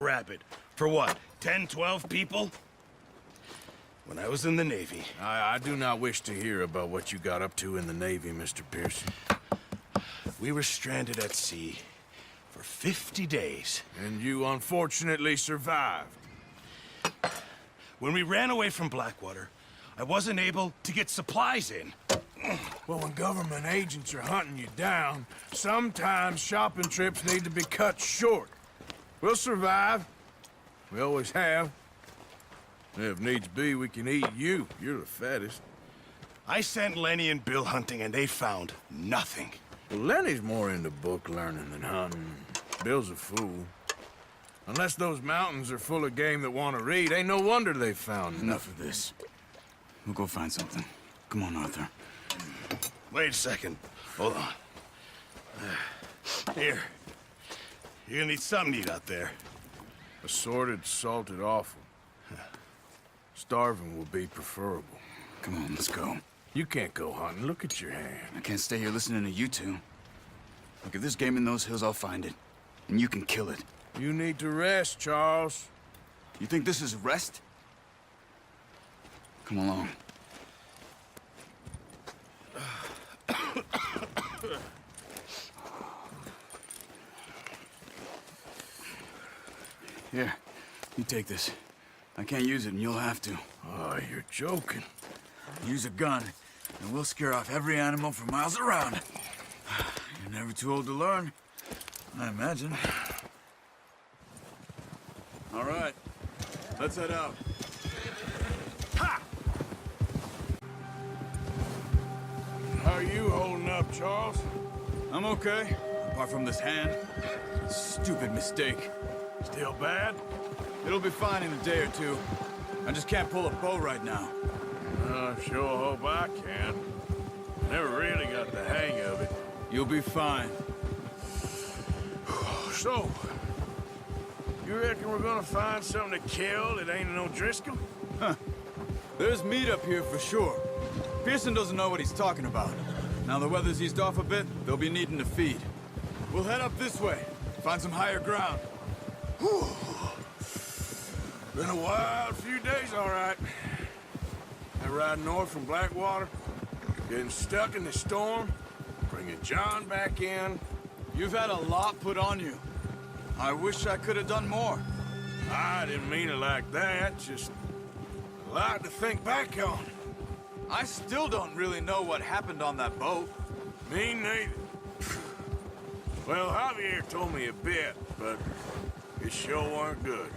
Rapid. For what, 10, 12 people? When I was in the Navy. I do not wish to hear about what you got up to in the Navy, Mr. Pearson. We were stranded at sea for 50 days. And you unfortunately survived. When we ran away from Blackwater, I wasn't able to get supplies in. Well, when government agents are hunting you down, sometimes shopping trips need to be cut short. We'll survive. We always have. If needs be, we can eat you. You're the fattest. I sent Lenny and Bill hunting, and they found nothing. Well, Lenny's more into book learning than hunting. Bill's a fool. Unless those mountains are full of game that want to read, ain't no wonder they found Enough of this. We'll go find something. Come on, Arthur. Wait a second. Hold on. Here. You're gonna need something to eat out there. Assorted, salted offal. Starving will be preferable. Come on, let's go. You can't go hunting. Look at your hand. I can't stay here listening to you two. Look, if there's game in those hills, I'll find it. And you can kill it. You need to rest, Charles. You think this is rest? Come along. Here, you take this. I can't use it, and you'll have to. Oh, you're joking. Use a gun, and we'll scare off every animal for miles around. You're never too old to learn, I imagine. All right, let's head out. Ha! How are you holding up, Charles? I'm okay, apart from this hand. Stupid mistake. Still bad? It'll be fine in a day or two. I just can't pull a bow right now. I sure hope I can. Never really got the hang of it. You'll be fine. So, you reckon we're gonna find something to kill that ain't no Driscoll? There's meat up here for sure. Pearson doesn't know what he's talking about. Now the weather's eased off a bit, they'll be needing to feed. We'll head up this way, find some higher ground. Whew. Been a wild few days, all right. That ride north from Blackwater, getting stuck in the storm, bringing John back in. You've had a lot put on you. I wish I could have done more. I didn't mean it like that, just a lot to think back on. I still don't really know what happened on that boat. Me neither. Well, Javier told me a bit, but it sure weren't good.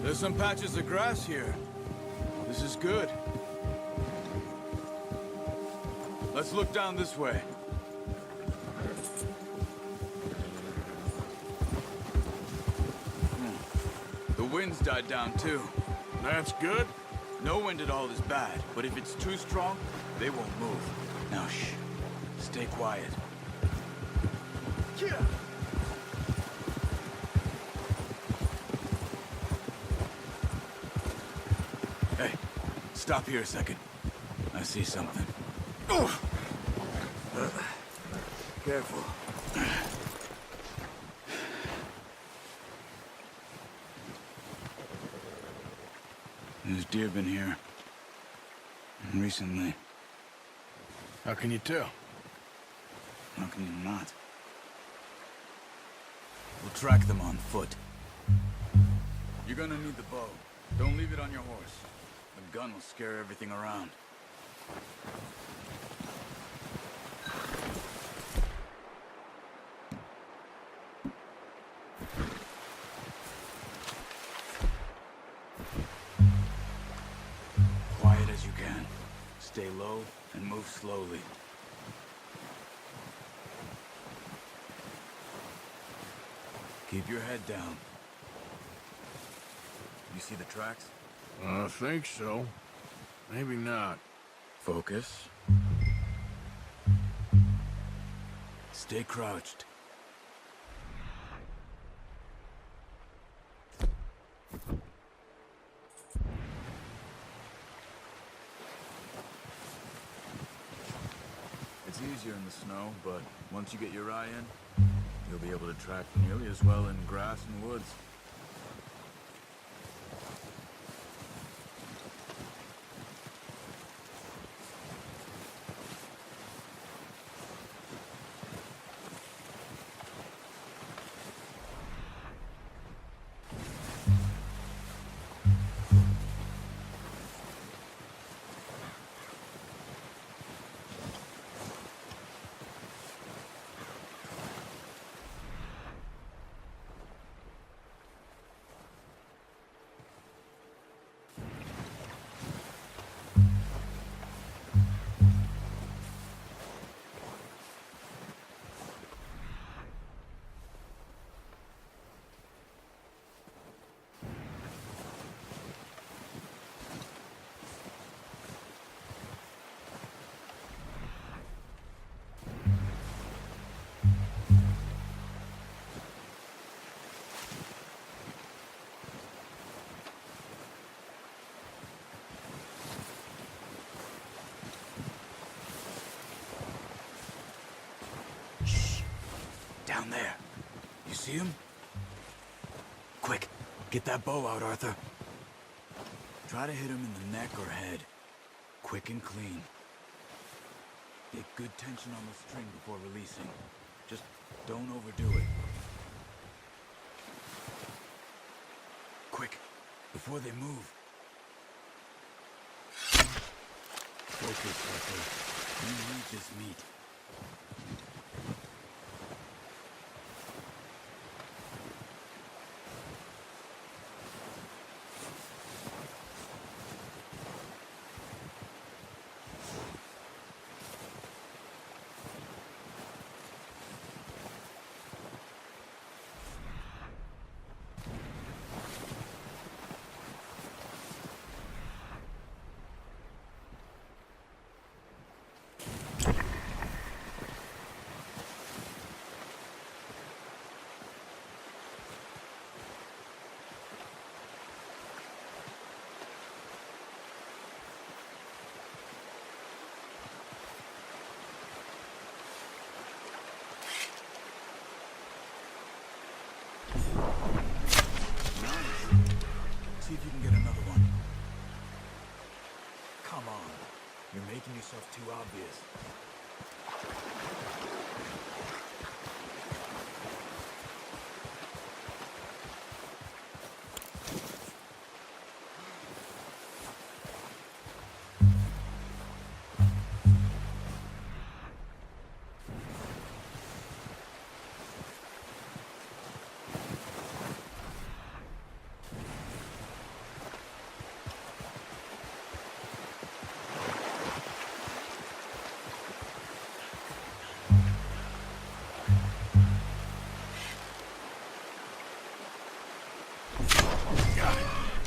There's some patches of grass here. This is good. Let's look down this way. The wind's died down too. That's good. No wind at all is bad, but if it's too strong, they won't move. Now shh. Stay quiet. Yeah. Hey, stop here a second. I see something. Careful. There's deer been here. Recently. How can you tell? How can you not? We'll track them on foot. You're gonna need the bow. Don't leave it on your horse. The gun will scare everything around. Stay low and move slowly. Keep your head down. You see the tracks? I think so. Maybe not. Focus. Stay crouched. It's easier in the snow, but once you get your eye in, you'll be able to track nearly as well in grass and woods. Down there. You see him? Quick, get that bow out, Arthur. Try to hit him in the neck or head. Quick and clean. Get good tension on the string before releasing. Just don't overdo it. Quick, before they move. Focus, Arthur. You need this meat. See if you can get another one. Come on. You're making yourself too obvious.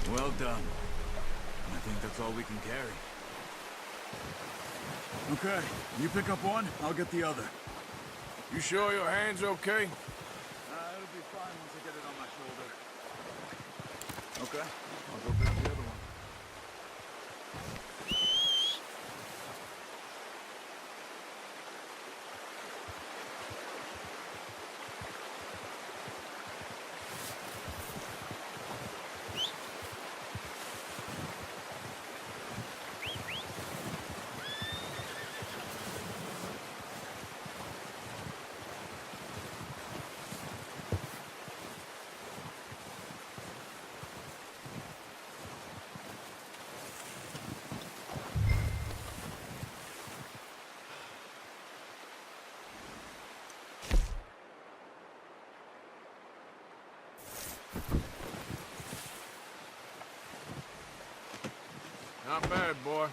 Well done. I think that's all we can carry. Okay, you pick up one, I'll get the other. You sure your hand's okay? It'll be fine once I get it on my shoulder. Okay, I'll go grab the other one. Not bad, boy.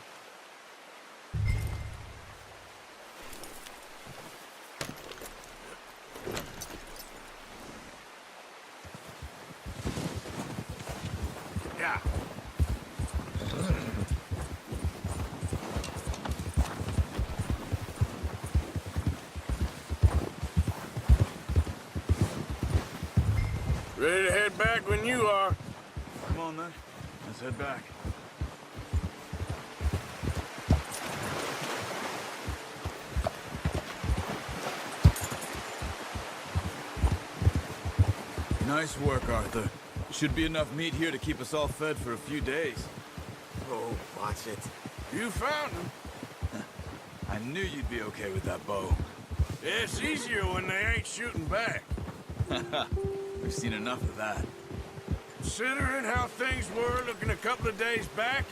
Ready to head back when you are. Come on, then. Let's head back. Nice work, Arthur. Should be enough meat here to keep us all fed for a few days. Oh, watch it. You found him. I knew you'd be okay with that bow. It's easier when they ain't shooting back. We've seen enough of that. Considering how things were looking a couple of days back,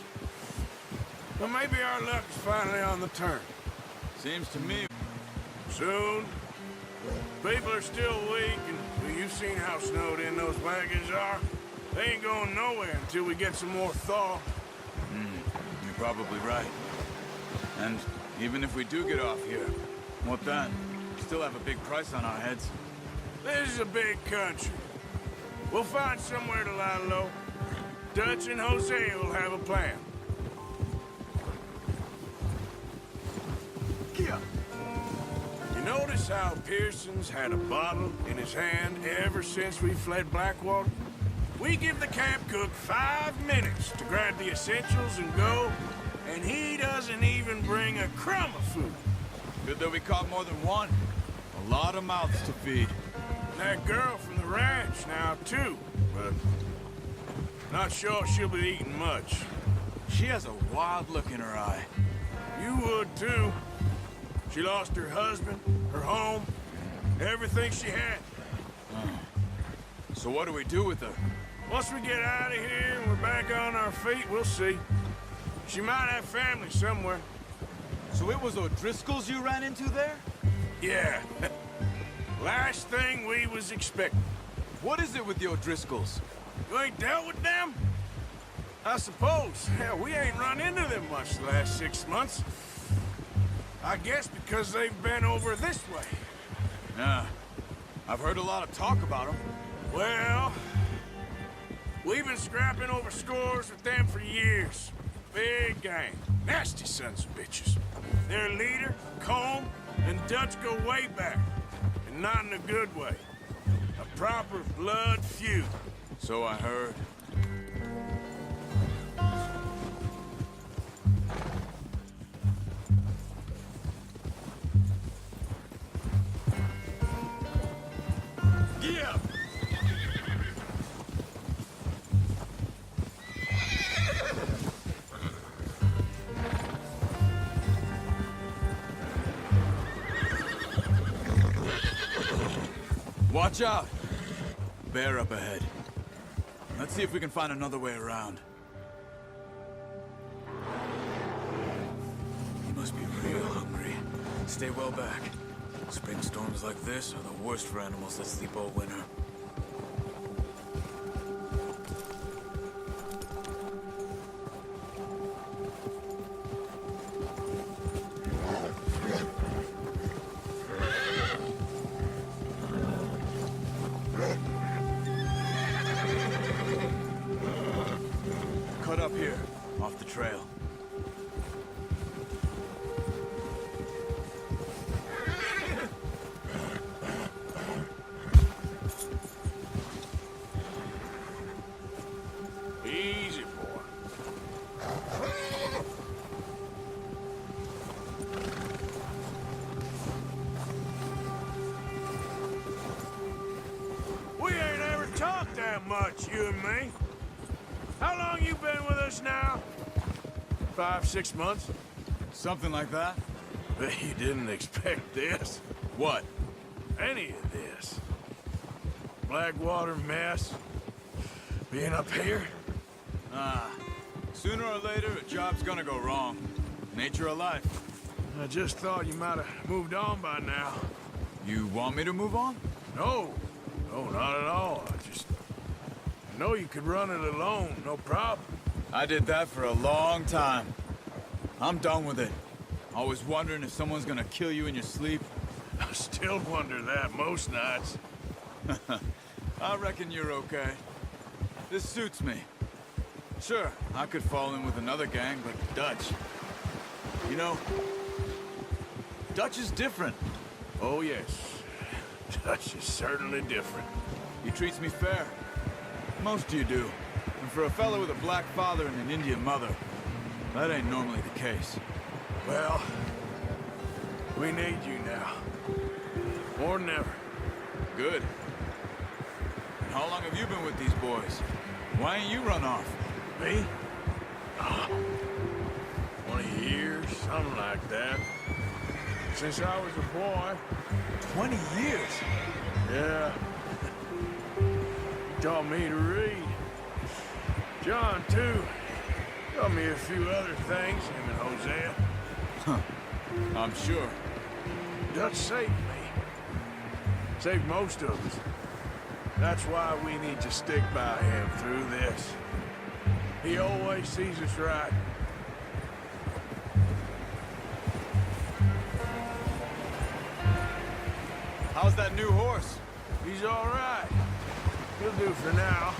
well, maybe our luck is finally on the turn. Seems to me... Soon. People are still weak, and well, you've seen how snowed in those wagons are. They ain't going nowhere until we get some more thaw. You're probably right. And even if we do get off here, what then? We still have a big price on our heads. This is a big country. We'll find somewhere to lie low. Dutch and Jose will have a plan. You notice how Pearson's had a bottle in his hand ever since we fled Blackwater? We give the camp cook 5 minutes to grab the essentials and go, and he doesn't even bring a crumb of food. Good that we caught more than one. A lot of mouths to feed. That girl from the ranch now, too, but not sure she'll be eating much. She has a wild look in her eye. You would, too. She lost her husband, her home, everything she had. So what do we do with her? Once we get out of here and we're back on our feet, we'll see. She might have family somewhere. So it was O'Driscoll's you ran into there? Yeah. Last thing we was expecting. What is it with the O'Driscolls? You ain't dealt with them? I suppose. Hell, we ain't run into them much the last 6 months. I guess because they've been over this way. Yeah. I've heard a lot of talk about them. Well, we've been scrapping over scores with them for years. Big gang. Nasty sons of bitches. Their leader, Combe, and Dutch go way back. And not in a good way. A proper blood feud. So I heard. Yeah! Watch out! Bear up ahead. Let's see if we can find another way around. He must be real hungry. Stay well back. Spring storms like this are the worst for animals that sleep all winter. Cut up here, off the trail. Easy, boy. We ain't ever talked that much, you and me. How long you been with us now? 5, 6 months? Something like that? Bet you didn't expect this. What? Any of this. Blackwater mess. Being up here. Sooner or later, a job's gonna go wrong. Nature of life. I just thought you might have moved on by now. You want me to move on? No. No, not at all. I know you could run it alone, no problem. I did that for a long time. I'm done with it. Always wondering if someone's gonna kill you in your sleep. I still wonder that most nights. I reckon you're okay. This suits me. Sure, I could fall in with another gang, but Dutch... You know, Dutch is different. Oh, yes. Dutch is certainly different. He treats me fair. Most of you do. And for a fella with a black father and an Indian mother, that ain't normally the case. Well, we need you now. More than ever. Good. And how long have you been with these boys? Why ain't you run off? Me? 20 years, something like that. Since I was a boy. 20 years? Yeah. Taught me to read. John, too. Taught me a few other things, him and Hosea. I'm sure. Dutch saved me. Saved most of us. That's why we need to stick by him through this. He always sees us right. How's that new horse? He's all right. He'll do for now.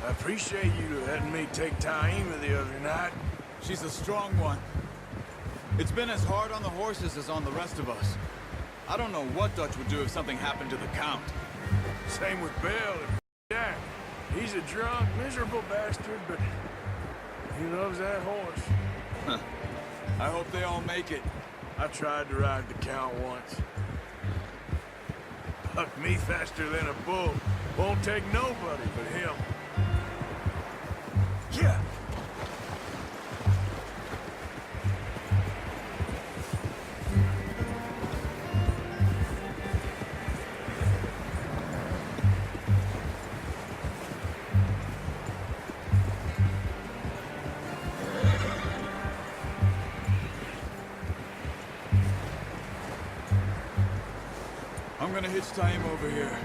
I appreciate you letting me take Taima the other night. She's a strong one. It's been as hard on the horses as on the rest of us. I don't know what Dutch would do if something happened to the Count. Same with Bill and Jack. He's a drunk, miserable bastard, but he loves that horse. I hope they all make it. I tried to ride the Count once. Bucked me faster than a bull. Won't take nobody but him. Yeah. I'm gonna hitch Taima over here.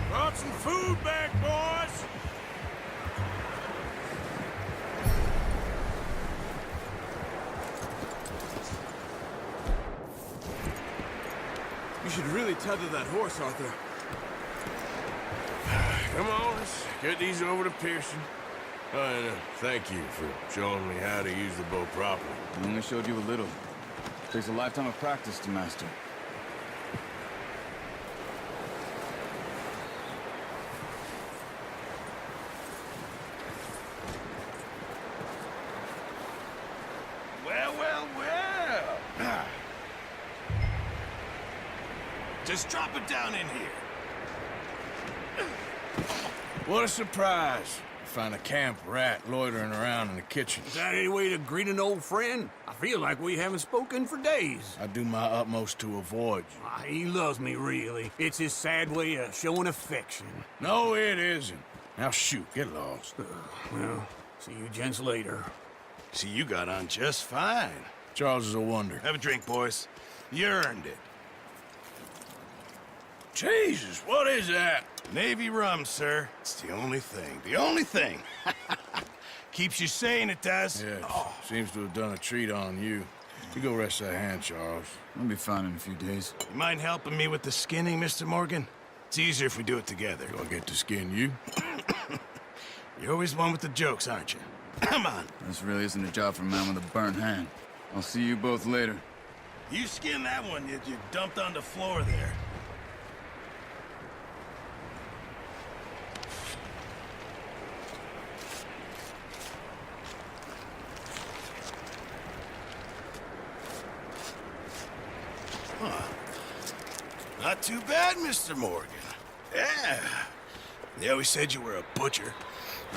Brought some food back, boys! You should really tether that horse, Arthur. Come on, let's get these over to Pearson. And thank you for showing me how to use the bow properly. I only showed you a little. Takes a lifetime of practice to master. Well, well, well. Just drop it down in here. What a surprise. Find a camp rat loitering around in the kitchen. Is that any way to greet an old friend? I feel like we haven't spoken for days. I do my utmost to avoid you. He loves me, really. It's his sad way of showing affection. No, it isn't. Now shoot, get lost. Well, see you gents later. See, you got on just fine. Charles is a wonder. Have a drink, boys. You earned it. Jesus, what is that? Navy rum, sir. It's the only thing. The only thing. Keeps you sane, it does. Yeah, seems to have done a treat on you. You go rest that hand, Charles. I'll be fine in a few days. You mind helping me with the skinning, Mr. Morgan? It's easier if we do it together. Do I get to skin you? You're always one with the jokes, aren't you? Come on. This really isn't a job for a man with a burnt hand. I'll see you both later. You skinned that one you dumped on the floor there. Not too bad, Mr. Morgan. Yeah. They always said you were a butcher.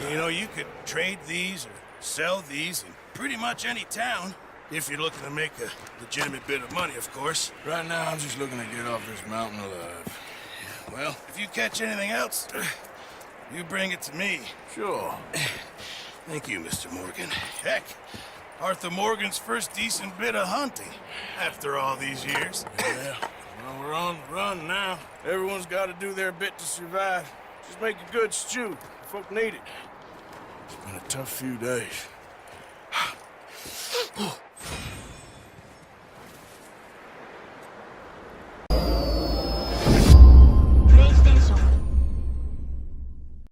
You know, you could trade these or sell these in pretty much any town. If you're looking to make a legitimate bit of money, of course. Right now, I'm just looking to get off this mountain alive. Well, if you catch anything else, you bring it to me. Sure. Thank you, Mr. Morgan. Heck, Arthur Morgan's first decent bit of hunting after all these years. Yeah. Well, we're on the run now. Everyone's got to do their bit to survive. Just make a good stew. Folk need it. It's been a tough few days.